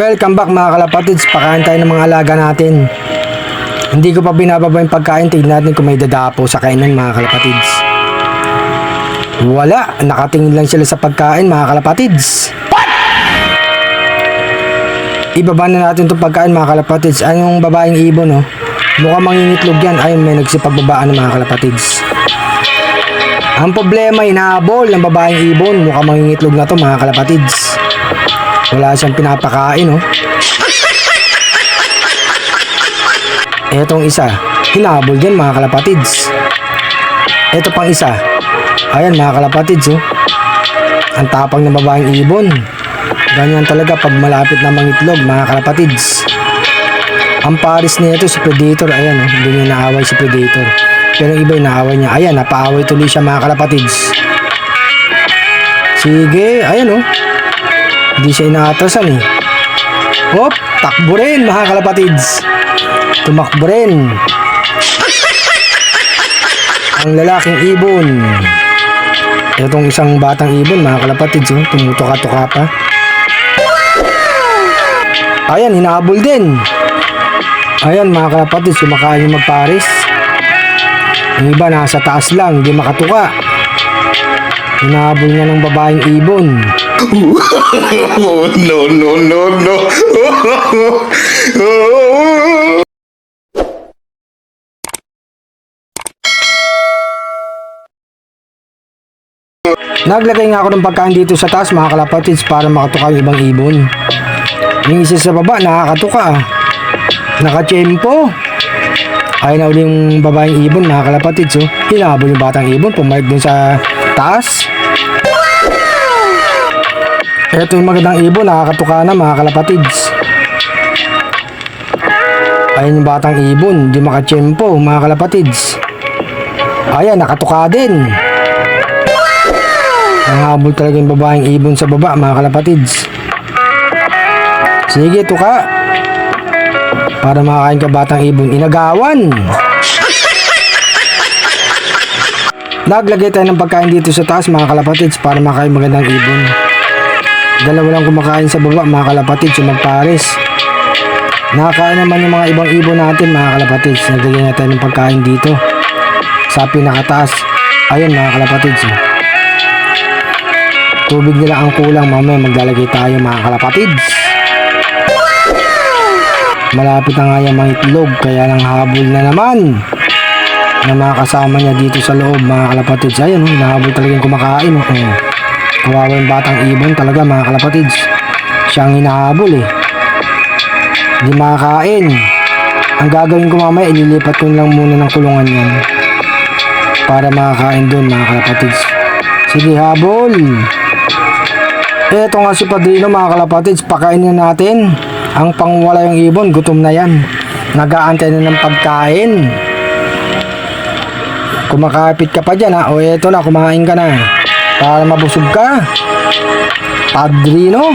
Welcome back mga kalapatids, pakain tayo ng mga alaga natin. Hindi ko pa binababa yung pagkain, tignan natin kung may dadapo sa kainan mga kalapatids. Wala, nakatingin lang sila sa pagkain mga kalapatids. Ibaba na natin itong pagkain mga kalapatids. Anong babaeng ibon oh? Mukhang mangingitlog yan. Ayun, may nagsipagbabaan ng mga kalapatids. Ang problema, inaabol ng babaeng ibon. Mukhang mangingitlog na to mga kalapatids. Wala siyang pinapakain, oh. Etong isa, hinabol din mga kalapatids. Eto pang isa. Ayan mga kalapatids, oh. Ang tapang ng babaeng ibon. Ganyan talaga pag malapit na mangitlog mga kalapatids. Ang pares nito si Predator. Ayan, oh. Hindi niya naaway si Predator. Pero yung iba yung naaway niya. Ayan, napaaway tuloy siya mga kalapatids. Sige, ayan, oh. Hindi siya inaatrasan eh. Hop, takbo rin mga kalapatids. Tumakbo rin. Ang lalaking ibon. Itong isang batang ibon mga kalapatids, oh, tumutuka-tuka pa. Ayan, hinahabol din. Ayan mga kalapatids, kumakain yung magpares. Yung iba nasa taas lang, hindi makatuka. Hinahabol niya ng babaeng ibon. No, no, no, no. Naglagay nga ako ng pagkain dito sa taas mga kalapatids para makatuka yung ibang ibon. Yung isa sa baba nakakatuka. Nakachempo. Ay na uli yung babaeng ibon mga kalapatids, oh. Hinahabol yung batang ibon, pumayag dun sa taas. Ito yung magandang ibon, nakakatuka na mga kalapatids. Ayan yung batang ibon, di makachempo mga kalapatids. Ayan, nakatuka din. Nahabol talaga yung babaeng ibon sa baba mga kalapatids. Sige, tuka. Para makakain ka batang ibon, inagawan. Naglagay tayo ng pagkain dito sa taas mga kalapatids para makain magandang ibon. Dalawa lang kumakain sa baba mga kalapatids, yung magpares. Nakakain naman yung mga ibang ibon natin mga kalapatids. Naglagay na tayo ng pagkain dito sa pinakataas. Ayun mga kalapatids, oh. Tubig nila ang kulang, mamaya maglalagay tayo mga kalapatids. Malapit na nga yung mga itlog, kaya nang habol na naman ng mga kasama niya dito sa loob mga kalapatids. Ayun, nahabol talaga yung kumakain, oh. Kawawa yung batang ibon talaga mga kalapatids. Siyang hinahabol eh. Hindi makakain. Ang gagawin ko mamaya, ililipat ko lang muna ng kulungan yan para makakain doon mga kalapatids. Sige, habol. Eto nga si Padrino mga kalapatids, pakainin natin. Ang pangwala yung ibon, gutom na yan. Nag-aantay na ng pagkain. Kumakapit ka pa dyan ha. O eto na, kumain ka na. Para mabusog ka. Padrino.